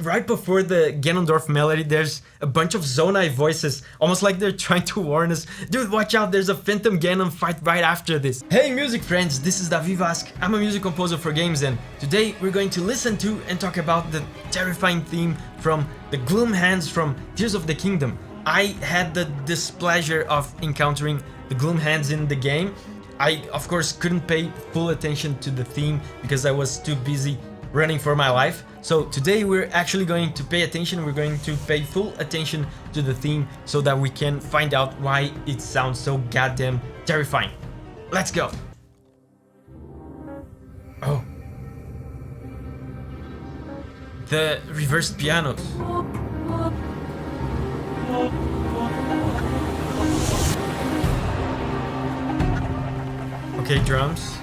right before the Ganondorf melody, there's a bunch of Zonai voices, almost like they're trying to warn us. Dude, watch out, there's a Phantom Ganon fight right after this. Hey music friends, this is Davi Vasc. I'm a music composer for games, and today we're going to listen to and talk about the terrifying theme from the Gloom Hands from Tears of the Kingdom. I had the displeasure of encountering the Gloom Hands in the game. I, of course, couldn't pay full attention to the theme because I was too busy running for my life. So today we're actually going to pay attention, we're going to pay full attention to the theme so that we can find out why it sounds so goddamn terrifying. Let's go! Oh. The reversed pianos. Okay, drums.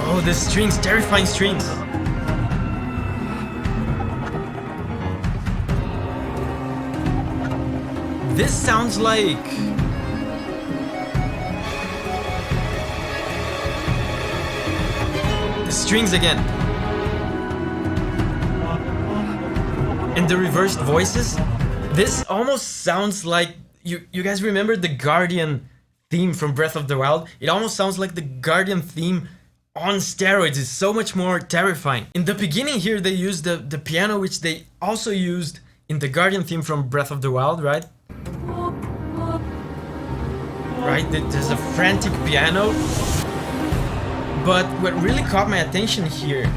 Oh, the strings, terrifying strings. This sounds like... the strings again. And the reversed voices. This almost sounds like... You guys remember the Guardian theme from Breath of the Wild? It almost sounds like the Guardian theme on steroids. Is so much more terrifying. In the beginning here they used the piano, which they also used in the Guardian theme from Breath of the Wild, right? Right, there's a frantic piano. But what really caught my attention here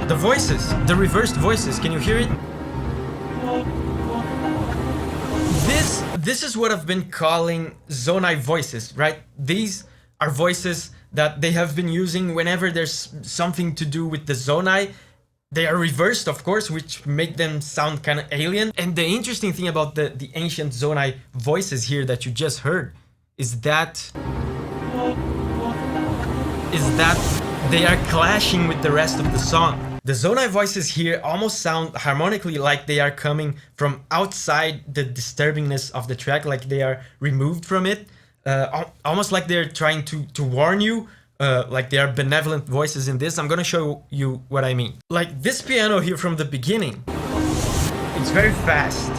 the voices, the reversed voices, can you hear it? This is what I've been calling Zonai voices, right? These are voices that they have been using whenever there's something to do with the Zonai. They are reversed, of course, which make them sound kind of alien. And the interesting thing about the ancient Zonai voices here that you just heard is that they are clashing with the rest of the song. The Zonai voices here almost sound harmonically like they are coming from outside the disturbingness of the track, like they are removed from it, almost like they're trying to warn you, like they are benevolent voices in this. I'm gonna show you what I mean. Like this piano here from the beginning, it's very fast.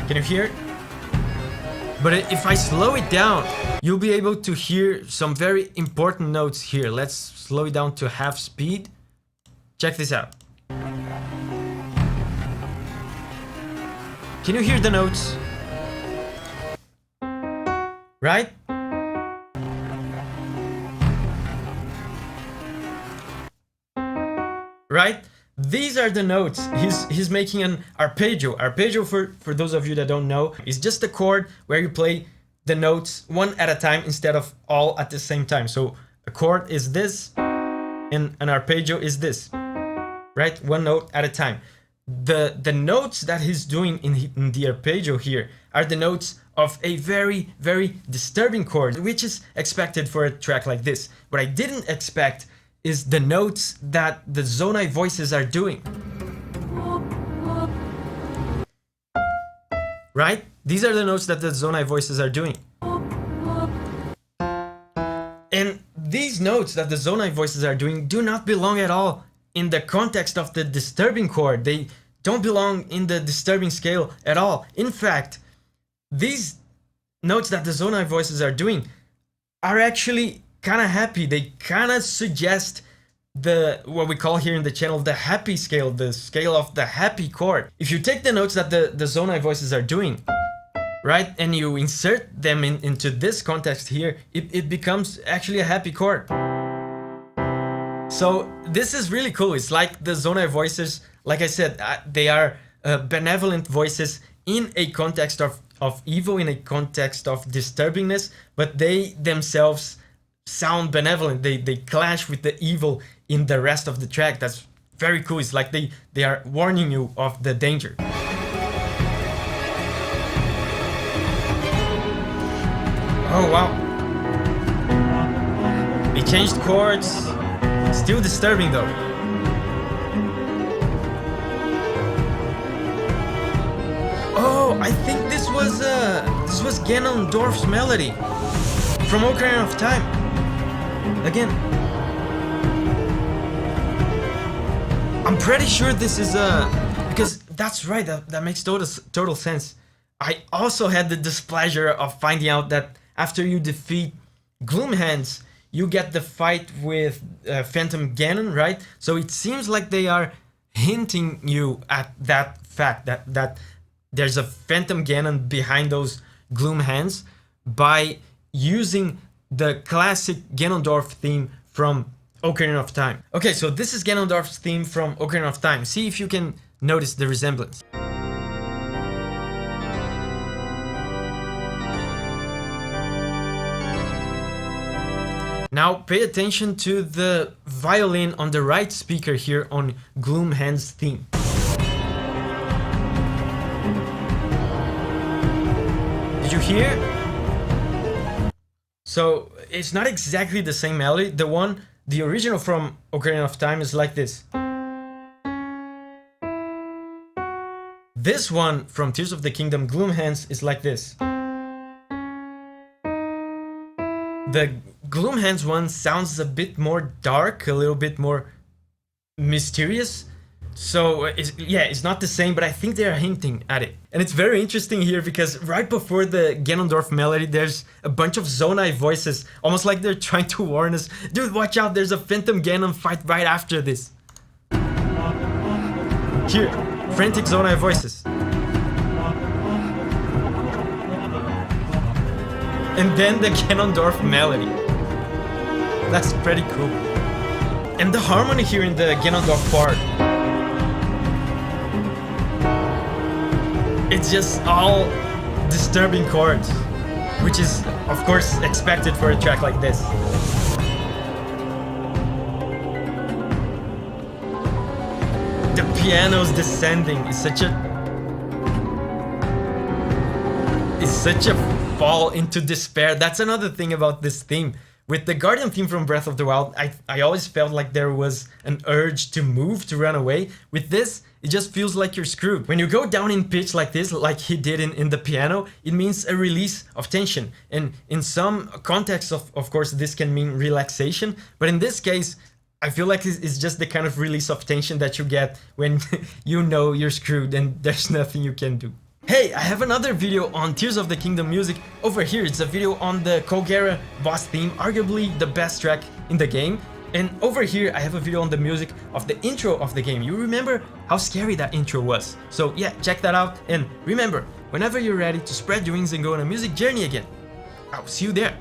Can you hear it? But if I slow it down, you'll be able to hear some very important notes here. Let's slow it down to half speed. Check this out. Can you hear the notes? Right? Right? These are the notes. He's making an arpeggio. Arpeggio, for those of you that don't know, is just a chord where you play the notes one at a time instead of all at the same time. So a chord is this and an arpeggio is this, right? One note at a time. The notes that he's doing in the arpeggio here are the notes of a very, very disturbing chord, which is expected for a track like this. What I didn't expect is the notes that the Zonai voices are doing. Right? These are the notes that the Zonai voices are doing. And these notes that the Zonai voices are doing do not belong at all in the context of the disturbing chord. They don't belong in the disturbing scale at all. In fact, these notes that the Zonai voices are doing are actually kind of happy. They kind of suggest what we call here in the channel the happy scale, the scale of the happy chord. If you take the notes that the Zonai voices are doing, right, and you insert them into this context here, it becomes actually a happy chord. So this is really cool. It's like the Zonai voices, like I said, they are benevolent voices in a context of evil, in a context of disturbingness, but they themselves sound benevolent. They clash with the evil in the rest of the track. That's very cool. It's like they are warning you of the danger. Oh wow. They changed chords. Still disturbing though. I think this was Ganondorf's melody from Ocarina of Time. Again, I'm pretty sure this is because that's right. That makes total sense. I also had the displeasure of finding out that after you defeat Gloom Hands, you get the fight with Phantom Ganon, right? So it seems like they are hinting you at that fact that there's a Phantom Ganon behind those Gloom Hands by using the classic Ganondorf theme from Ocarina of Time. Okay, so this is Ganondorf's theme from Ocarina of Time. See if you can notice the resemblance. Now pay attention to the violin on the right speaker here on Gloom Hands theme. Did you hear? So it's not exactly the same melody. The original from Ocarina of Time is like this. This one from Tears of the Kingdom, Gloom Hands, is like this. The Gloom Hands one sounds a bit more dark, a little bit more mysterious. So it's not the same, but I think they are hinting at it. And it's very interesting here because right before the Ganondorf melody, there's a bunch of Zonai voices, almost like they're trying to warn us. Dude, watch out, there's a Phantom Ganon fight right after this. Here, frantic Zonai voices. And then the Ganondorf melody. That's pretty cool. And the harmony here in the Ganondorf part. It's just all disturbing chords, which is, of course, expected for a track like this. The piano's descending is such a fall into despair. That's another thing about this theme. With the Guardian theme from Breath of the Wild, I always felt like there was an urge to move, to run away. With this, it just feels like you're screwed. When you go down in pitch like this, like he did in the piano, it means a release of tension. And in some contexts, of course, this can mean relaxation. But in this case, I feel like it's just the kind of release of tension that you get when you know you're screwed and there's nothing you can do. Hey, I have another video on Tears of the Kingdom music over here. It's a video on the Kogera boss theme, arguably the best track in the game. And over here, I have a video on the music of the intro of the game. You remember how scary that intro was? So yeah, check that out. And remember, whenever you're ready to spread your wings and go on a music journey again, I'll see you there.